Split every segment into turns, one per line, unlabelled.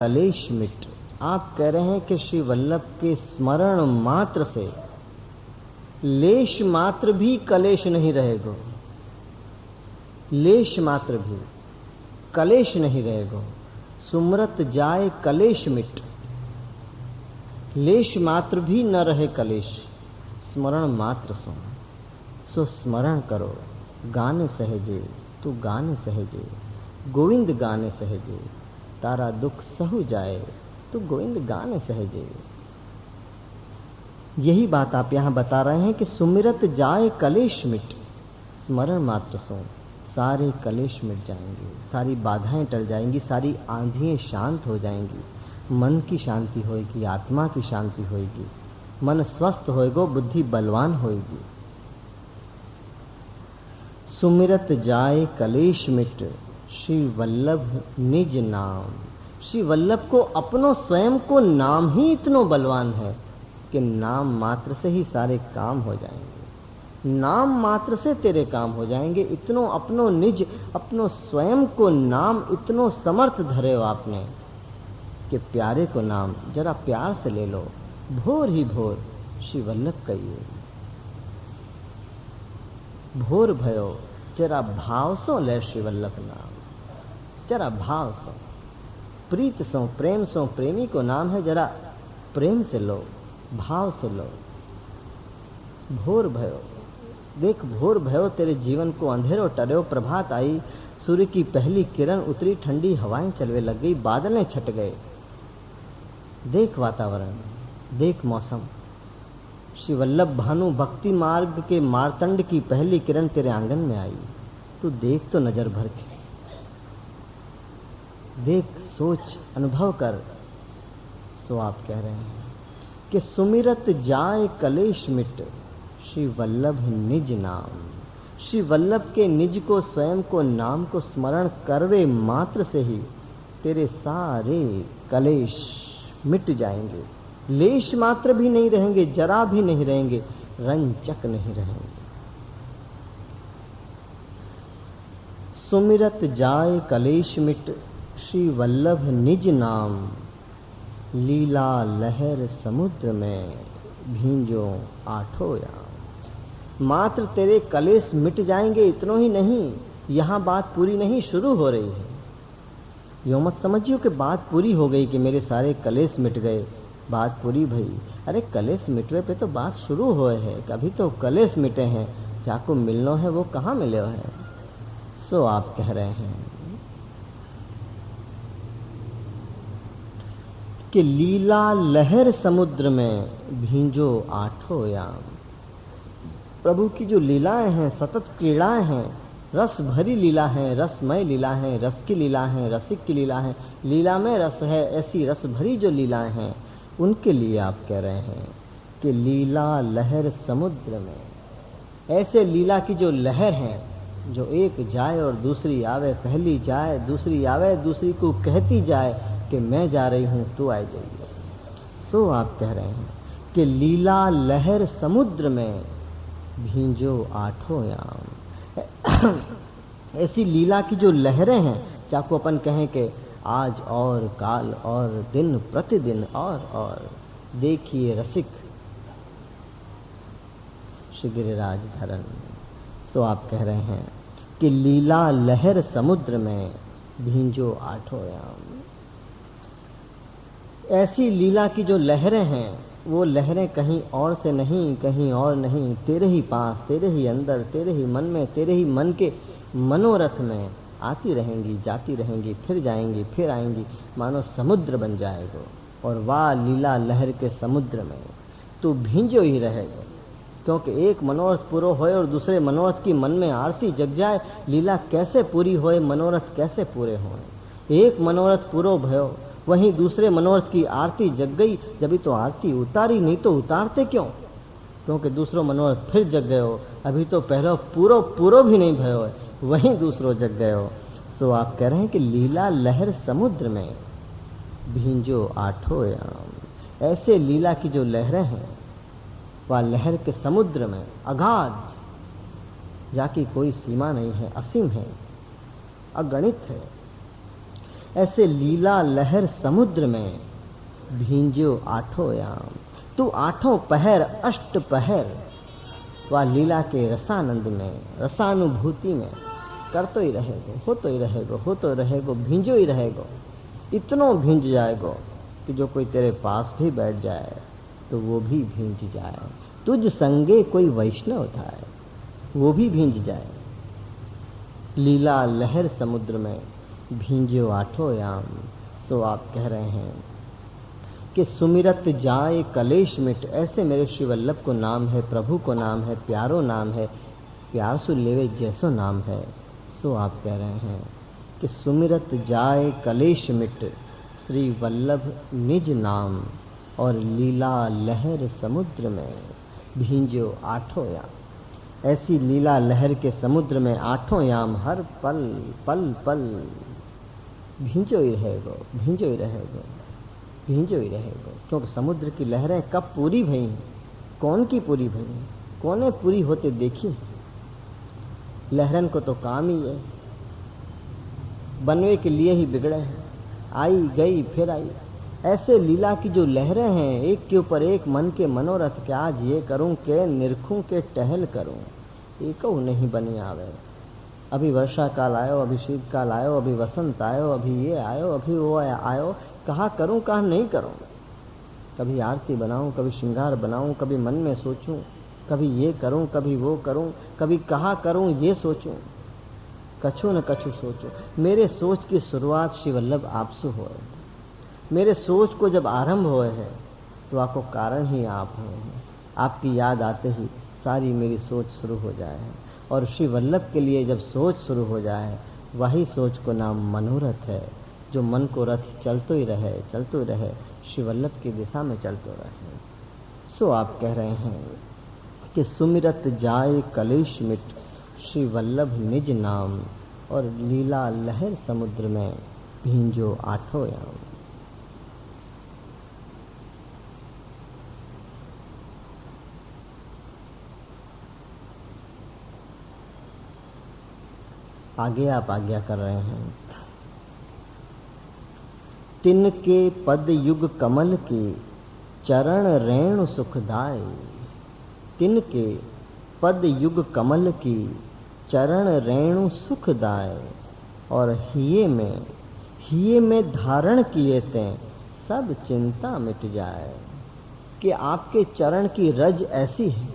कलेश मिट। आप कह रहे हैं कि श्री वल्लभ के स्मरण मात्र से लेश मात्र भी कलेश नहीं रहेगा, लेश मात्र भी कलेश नहीं रहेगा। सुमरत जाए कलेश मिट, लेश मात्र भी न रहे कलेश। स्मरण मात्र सो स्मरण करो। गाने सहजे तू गाने सहजे, गोविंद गाने सहजे। तारा दुख सहु जाए तो गोविंद गाने सहजे। यही बात आप यहाँ बता रहे हैं कि सुमिरत जाए कलेश मिट। स्मरण मात्र सो सारे कलेश मिट जाएंगे, सारी बाधाएं टल जाएंगी, सारी आंधियां शांत हो जाएंगी। मन की शांति होएगी, आत्मा की शांति होएगी, मन स्वस्थ होएगा, बुद्धि बलवान होएगी। सुमिरत जाए कलेश मिट, श्री वल्लभ निज नाम। श्री वल्लभ को अपनो स्वयं को नाम ही इतनो बलवान है कि नाम मात्र से ही सारे काम हो जाएंगे, नाम मात्र से तेरे काम हो जाएंगे। इतनो अपनो निज, अपनो स्वयं को नाम इतनो समर्थ धरे हो आपने कि प्यारे को नाम जरा प्यार से ले लो। भोर ही भोर श्री वल्लभ कहिए, भोर भयो जरा भाव सो ले श्री वल्लभ नाम, जरा भाव सो, प्रीत सो, प्रेम सो। प्रेमी को नाम है, जरा प्रेम से लो, भाव से लो। भोर भयो, देख भोर भयो तेरे जीवन को अंधेरो टर्यो। प्रभात आई, सूर्य की पहली किरण उतरी, ठंडी हवाएं चलवे लग गई, बादलें छट गए। देख वातावरण, देख मौसम। श्री वल्लभ भानु भक्ति मार्ग के मार्तंड की पहली किरण तेरे आंगन में आई। तू देख तो नजर भर के, देख, सोच, अनुभव कर। सो आप कह रहे हैं कि सुमिरत जाए कलेश मिट, श्री वल्लभ निज नाम। श्री वल्लभ के निज को, स्वयं को, नाम को स्मरण करवे मात्र से ही तेरे सारे कलेश मिट जाएंगे। लेश मात्र भी नहीं रहेंगे, जरा भी नहीं रहेंगे, रंचक नहीं रहेंगे। सुमिरत जाए कलेश मिट, श्री वल्लभ निज नाम। लीला लहर समुद्र में भींजो आठों याम। मात्र तेरे कलेश मिट जाएंगे, इतनो ही नहीं। यहाँ बात पूरी नहीं, शुरू हो रही है। यो मत समझियो कि बात पूरी हो गई, कि मेरे सारे कलेश मिट गए, बात पूरी भई। अरे कलेश मिटवे पे तो बात शुरू हुए है, कभी तो कलेश मिटे हैं। जाको मिलनो है वो कहाँ मिले है। सो आप कह रहे हैं कि लीला लहर समुद्र में भींजो आठों याम। प्रभु की जो लीलाएं हैं, सतत क्रीड़ाएं हैं, रस भरी लीला है, रसमय लीला है, रस की लीला है, रसिक की लीला है, लीला में रस है। ऐसी रस भरी जो लीलाएं हैं, उनके लिए आप कह रहे हैं कि लीला लहर समुद्र में। ऐसे लीला की जो लहर है, जो एक जाए और दूसरी आवे, पहली जाए दूसरी आवे, दूसरी को कहती जाए कि मैं जा रही हूँ, तू आ जाइए। सो आप कह रहे हैं कि लीला लहर समुद्र में भींजो आठों याम। ऐसी लीला की जो लहरें हैं, चाको अपन कहें कि आज और काल और दिन प्रतिदिन और देखिए रसिक श्री गिरिराज धरन। सो आप कह रहे हैं कि लीला लहर समुद्र में भींजो आठों याम। ऐसी लीला की जो लहरें हैं, वो लहरें कहीं और से नहीं, कहीं और नहीं, तेरे ही पास, तेरे ही अंदर, तेरे ही मन में, तेरे ही मन के मनोरथ में आती रहेंगी, जाती रहेंगी, फिर जाएंगी, फिर आएंगी, मानो समुद्र बन जाएगा। और वाह लीला लहर के समुद्र में तू भींजो ही रहेगा। क्योंकि एक मनोरथ पूरो होए और दूसरे मनोरथ की मन में आरती जग जाए, लीला कैसे पूरी होए, मनोरथ कैसे पूरे होए। एक मनोरथ पूरो भयो, वहीं दूसरे मनोरथ की आरती जग गई, जब तो आरती उतारी, नहीं तो उतारते क्यों? क्योंकि दूसरो मनोरथ फिर जग गए हो, अभी तो पहलो पूरो भी नहीं भयो है, वहीं दूसरो जग गए हो। सो आप कह रहे हैं कि लीला लहर समुद्र में भींजो आठों याम। ऐसे लीला की जो लहरें हैं, वह लहर के समुद्र में अगाध, जाकी कोई सीमा नहीं है, असीम है, अगणित है। ऐसे लीला लहर समुद्र में भींजो आठों याम। तू आठों पहर अष्ट पहर वह लीला के रसानंद में, रसानुभूति में करतो ही रहेगो, होतो ही रहेगो, होतो रहेगो, भींजो ही रहेगो। इतनो भींज जाएगो कि जो कोई तेरे पास भी बैठ जाए तो वो भी भींज जाए। तुझ संगे कोई वैष्णव था वो भी भींज जाए। लीला लहर समुद्र में भींजो आठों याम। सो आप कह रहे हैं कि सुमिरत जाए कलेश मिट। ऐसे मेरे श्री वल्लभ को नाम है, प्रभु को नाम है, प्यारो नाम है, प्यार सु लेवे जैसो नाम है। सो आप कह रहे हैं कि सुमिरत जाए कलेश मिट, श्री वल्लभ निज नाम और लीला लहर समुद्र में भींजो आठों याम। ऐसी लीला लहर के समुद्र में आठों याम हर पल पल पल भींजो ही रहेगो, भींजो ही रहेगो, भींजो ही रहेगो। क्योंकि समुद्र की लहरें कब पूरी भई, कौन की पूरी भई, कौने पूरी होते देखी। लहरन को तो काम ही है, बनवे के लिए ही बिगड़े हैं, आई गई फिर आई। ऐसे लीला की जो लहरें हैं, एक के ऊपर एक मन के मनोरथ के आज ये करूं के निरखूं के टहल करूं, एको नहीं बनी आवे। अभी वर्षा काल आयो, अभी शीतकाल आयो, अभी वसंत आयो, अभी ये आयो, अभी वो आयो, कहाँ करूं कहाँ नहीं करूं। कभी आरती बनाऊं, कभी श्रृंगार बनाऊं, कभी मन में सोचूं, कभी ये करूं, कभी वो करूं, कभी कहाँ करूं ये सोचूं, कछु न कछु सोचूं। मेरे सोच की शुरुआत श्री वल्लभ आपसे हो। मेरे सोच को जब आरंभ हुए है तो आपको कारण ही आप हैं। आपकी याद आते ही सारी मेरी सोच शुरू हो जाए। और श्री वल्लभ के लिए जब सोच शुरू हो जाए, वही सोच को नाम मनोरथ है। जो मन को रथ चलतो ही रहे, चलतो ही रहे, श्री वल्लभ की दिशा में चलतो रहे। सो आप कह रहे हैं कि सुमिरत जाए कलेश मिट, श्री वल्लभ निज नाम और लीला लहर समुद्र में भींजो आठों याम। आगे आप आज्ञा कर रहे हैं। तिनके पद युग कमल के चरण रेणु सुखदाय। तिनके पद युग कमल की चरण रेणु सुखदाय। और हिये में धारण किए ते सब चिंता मिट जाए। कि आपके चरण की रज ऐसी है,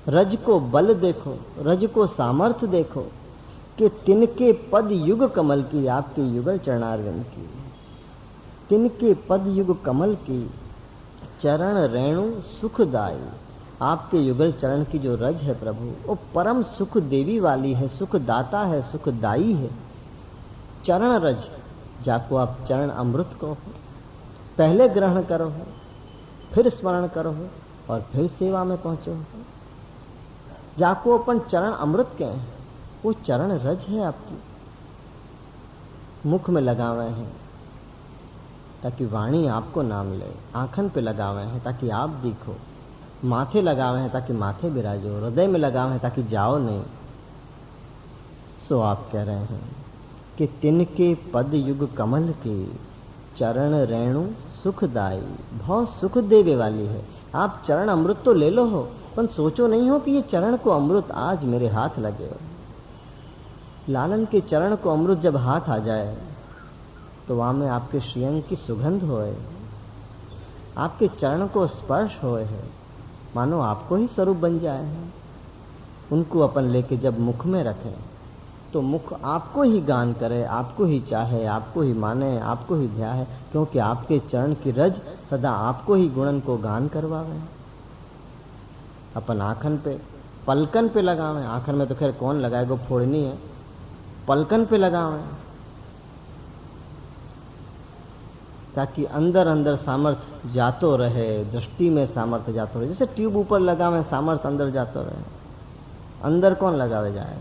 रज को बल देखो, रज को सामर्थ्य देखो कि तिनके पद युग कमल की, आपके युगल चरणारविंद की, तिनके पद युग कमल की चरण रेणु सुखदाई। आपके युगल चरण की जो रज है प्रभु, वो परम सुख देवी वाली है, सुखदाता है, सुखदाई है। चरण रज, जाको आप चरण अमृत को पहले ग्रहण करो, फिर स्मरण करो और फिर सेवा में पहुंचो। जाको अपन चरण अमृत के हैं, वो चरण रज है आपकी। मुख में लगावे हैं ताकि वाणी आपको नाम ले, आंखन पे लगावे हैं ताकि आप दिखो, माथे लगावे हैं ताकि माथे बिराजो, हृदय में लगावे हैं ताकि जाओ नहीं। सो आप कह रहे हैं कि तिनके पद युग कमल के चरण रेणु सुखदाई, बहुत सुख देवे वाली है। आप चरण अमृत तो ले लो हो, पर सोचो नहीं हो कि ये चरण को अमृत आज मेरे हाथ लगे। लालन के चरण को अमृत जब हाथ आ जाए तो वहाँ में आपके श्रीअंग की सुगंध होए, आपके चरण को स्पर्श होए है, मानो आपको ही स्वरूप बन जाए। उनको अपन लेके जब मुख में रखें तो मुख आपको ही गान करे, आपको ही चाहे, आपको ही माने, आपको ही ध्याए, क्योंकि आपके चरण की रज सदा आपको ही गुणन को गान करवावे। अपन आँखन पे, पलकन पे लगावे, आँखन में तो खैर कौन लगाएगो, फोड़नी है, पलकन पे लगावे ताकि अंदर अंदर सामर्थ्य जातो रहे, दृष्टि में सामर्थ्य जातो रहे। जैसे ट्यूब ऊपर लगावे, सामर्थ्य अंदर जातो रहे, अंदर कौन लगावे जाए।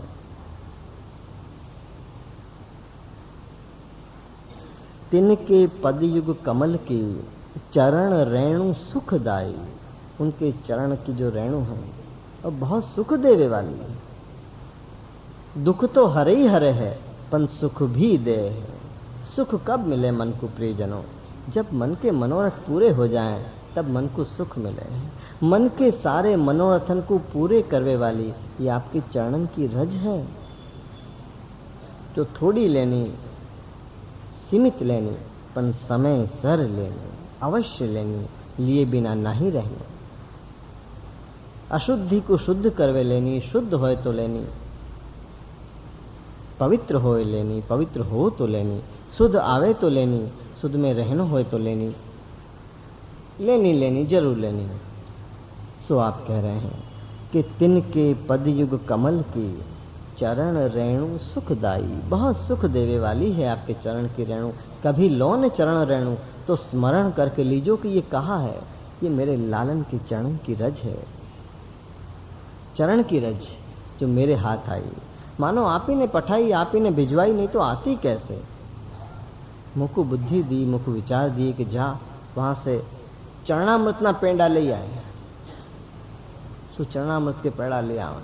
तिनके पद युग कमल के चरण रेणु सुखदाई। उनके चरण की जो रेणु है और बहुत सुख देवे वाली है। दुख तो हरे ही हरे है, पर सुख भी दे है, सुख कब मिले मन को प्रियजनों? जब मन के मनोरथ पूरे हो जाएं तब मन को सुख मिले। मन के सारे मनोरथन को पूरे करने वाली ये आपके चरणन की रज है, जो थोड़ी लेनी, सीमित लेनी, पर समय सर लेनी, अवश्य लेनी, लिए बिना नहीं रहनी। अशुद्धि को शुद्ध करवे लेनी, शुद्ध होए तो लेनी, पवित्र होए लेनी, पवित्र हो तो लेनी, शुद्ध आवे तो लेनी, शुद्ध में रहना होए तो लेनी, लेनी लेनी जरूर लेनी। सो आप कह रहे हैं कि तिनके पद युग कमल की चरण रेणु सुखदाई। बहुत सुख देवे वाली है आपके चरण की रेणु। कभी लो न चरण रेणु तो स्मरण करके लीजो कि ये कहा है, ये मेरे लालन के चरण की रज है। चरण की रज जो मेरे हाथ आई, मानो आप ही ने पठाई, आप ही ने भिजवाई, नहीं तो आती कैसे। मुझको बुद्धि दी, मुझको विचार दिए कि जा वहां से चरणामृत ना पेंडा ले आए, सो चरणामृत के पेड़ा ले आओ।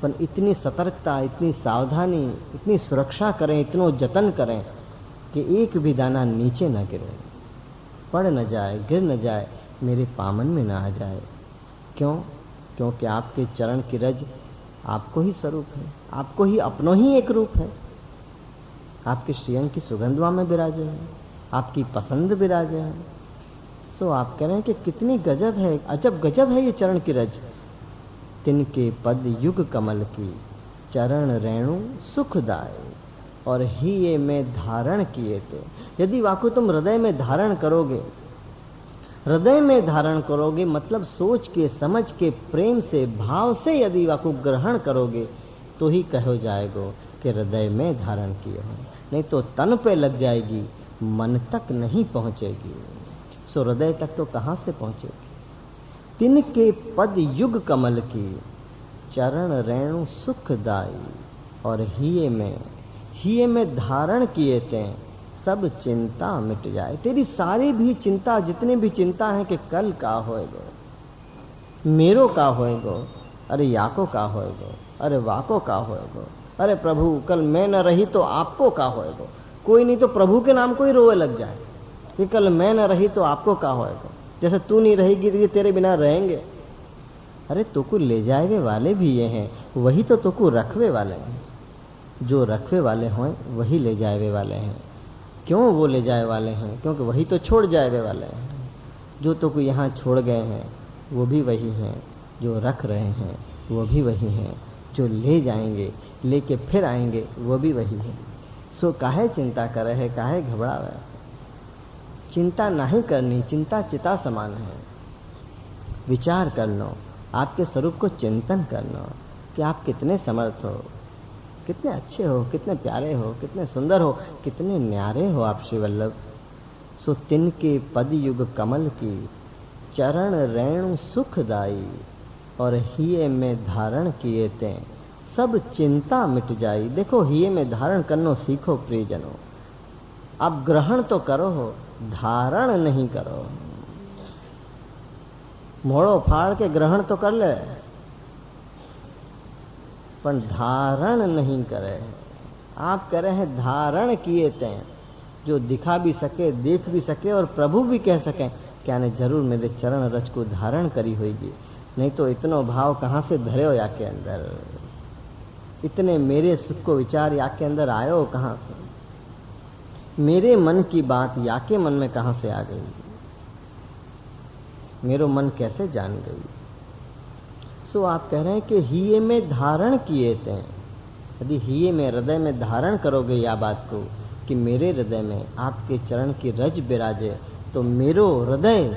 पर इतनी सतर्कता, इतनी सावधानी, इतनी सुरक्षा करें, इतनो जतन करें कि एक भी दाना नीचे न गिरे, पड़ न जाए, गिर न जाए, मेरे पामन में ना आ जाए। क्यों? क्योंकि आपके चरण की रज आपको ही स्वरूप है, आपको ही अपनो ही एक रूप है। आपके श्रीअंग की सुगंधवा में विराजे है, आपकी पसंद विराजे है। सो आप कह रहे हैं कि कितनी गजब है, अजब गजब है ये चरण की रज। तिनके पद युग कमल की चरण रेणु सुखदाय और ही ये में धारण किए थे। यदि वाकु तुम हृदय में धारण करोगे, हृदय में धारण करोगे मतलब सोच के, समझ के, प्रेम से, भाव से यदि वाकु ग्रहण करोगे तो ही कहो जाएगो कि हृदय में धारण किए हो, नहीं तो तन पे लग जाएगी, मन तक नहीं पहुंचेगी। सो हृदय तक तो कहां से पहुंचेगी। तिनके पद युग कमल की चरण रेणु सुखदाई और हिये में धारण किए ते सब चिंता मिट जाए। तेरी सारी भी चिंता, जितने भी चिंता है कि कल का होएगो, मेरो का होएगो, अरे याको का होएगो, अरे वाको का होएगो, अरे प्रभु कल मैं न रही तो आपको का होएगो। कोई नहीं तो प्रभु के नाम को ही रोए लग जाए कि कल मैं न रही तो आपको का होएगो। जैसे तू नहीं रहेगी तो ये तेरे बिना रहेंगे। अरे तुको ले जाए वाले भी ये हैं, वही तो तुको रखवे वाले हैं। जो रखवे वाले हों वही ले जाए वाले हैं। क्यों वो ले जाए वाले हैं? क्योंकि वही तो छोड़ जाए वाले हैं। जो तुको यहाँ छोड़ गए हैं वो भी वही हैं, जो रख रहे हैं वो भी वही हैं, जो ले जाएंगे, लेके फिर आएंगे वो भी वही है। सो काहे चिंता करे है, काहे घबरावे। चिंता नहीं करनी, चिंता चिता समान है। विचार कर लो, आपके स्वरूप को चिंतन कर लो कि आप कितने समर्थ हो, कितने अच्छे हो, कितने प्यारे हो, कितने सुंदर हो, कितने न्यारे हो आप श्री वल्लभ। सो तिनके पद युग कमल की चरण रेणु सुखदाई और हिये में धारण किए ते सब चिंता मिट जाई। देखो हिये में धारण करनो सीखो प्रियजनों। आप ग्रहण तो करो हो, धारण नहीं करो। मोड़ो फाड़ के ग्रहण तो कर ले, पर धारण नहीं करे। आप कह रहे हैं धारण किए थे, जो दिखा भी सके, देख भी सके और प्रभु भी कह सकें क्या ने जरूर मेरे चरण रज को धारण करी होगी। नहीं तो इतनो भाव कहाँ से धरे हो या के अंदर, इतने मेरे सुख को विचार या के अंदर आयो हो कहाँ से, मेरे मन की बात या के मन में कहाँ से आ गई, मेरो मन कैसे जान गई। सो आप कह रहे हैं कि हिये में धारण किए थे। यदि हिये में, हृदय में धारण करोगे या बात को कि मेरे हृदय में आपके चरण की रज विराजे, तो मेरो हृदय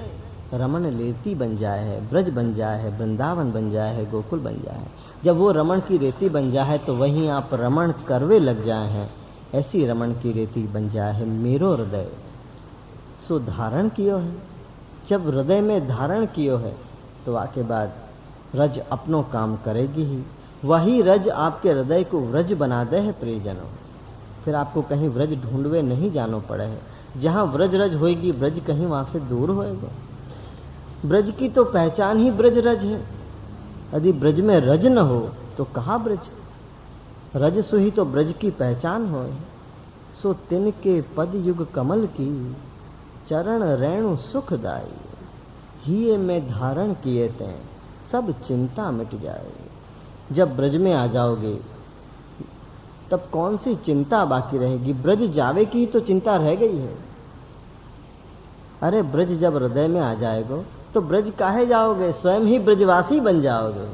रमण रेती बन जाए है, ब्रज बन जाए है, वृंदावन बन जाए है, गोकुल बन जाए है। जब वो रमण की रेती बन जाए है तो वहीं आप रमण करवे लग जाए हैं। ऐसी रमण की रेती बन जाए है मेरो हृदय। सो धारण कियो है, जब हृदय में धारण कियो है तो आके बाद रज अपनों काम करेगी ही। वही रज आपके हृदय को व्रज बना दे है प्रियजनों। फिर आपको कहीं व्रज ढूंढवे नहीं जानो पड़े है। जहाँ व्रज रज होएगी, ब्रज कहीं वहाँ से दूर होएगा। ब्रज की तो पहचान ही ब्रज रज है। यदि ब्रज में रज न हो तो कहाँ ब्रज। रज सो ही तो ब्रज की पहचान हो। सो तिनके पद युग कमल की, चरण रेणु सुखदाई। हिये में धारण किए ते, सब चिंता मिट जाए। जब ब्रज में आ जाओगे तब कौन सी चिंता बाकी रहेगी? ब्रज जावे की तो चिंता रह गई है। अरे ब्रज जब हृदय में आ जाएगो तो ब्रज काहे जाओगे? स्वयं ही ब्रजवासी बन जाओगे।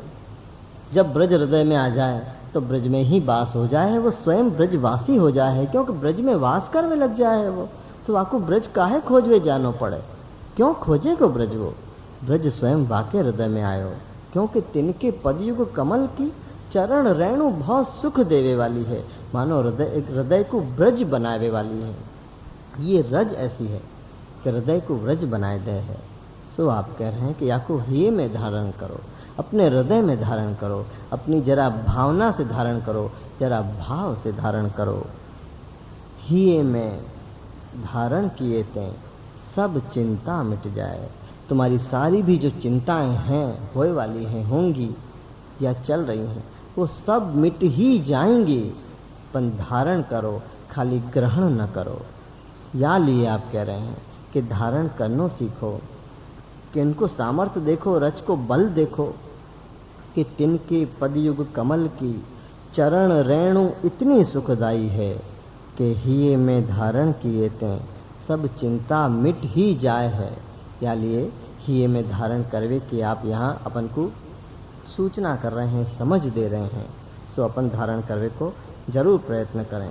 जब ब्रज हृदय में आ जाए तो ब्रज में ही वास हो जाए, वो स्वयं ब्रजवासी हो जाए, क्योंकि ब्रज में वास करने लग जाए वो। तो आपको ब्रज काहे खोजवे जानो पड़े? क्यों खोजेगो ब्रज? वो ब्रज स्वयं वाके हृदय में आयो, क्योंकि तिनके पदयुग कमल की, चरण रेणु बहुत सुख देवे वाली है। मानो हृदय को ब्रज बनावे वाली है। ये रज ऐसी है कि हृदय को ब्रज बनाए दे है। सो आप कह रहे हैं कि या को हिये में धारण करो, अपने हृदय में धारण करो, अपनी जरा भावना से धारण करो, जरा भाव से धारण करो। हिये में धारण किए ते, सब चिंता मिट जाए। तुम्हारी सारी भी जो चिंताएं हैं, होए वाली हैं, होंगी या चल रही हैं, वो सब मिट ही जाएंगी। पण धारण करो, खाली ग्रहण न करो। या लिए आप कह रहे हैं कि धारण करनो सीखो, कि इनको सामर्थ्य देखो, रच को बल देखो, कि तिनके पदयुग कमल की, चरण रेणु इतनी सुखदाई है कि हिये में धारण किए ते, सब चिंता मिट ही जाए है। या लिए हिये में धारण करवे कि आप यहाँ अपन को सूचना कर रहे हैं, समझ दे रहे हैं। सो अपन धारण करवे को जरूर प्रयत्न करें।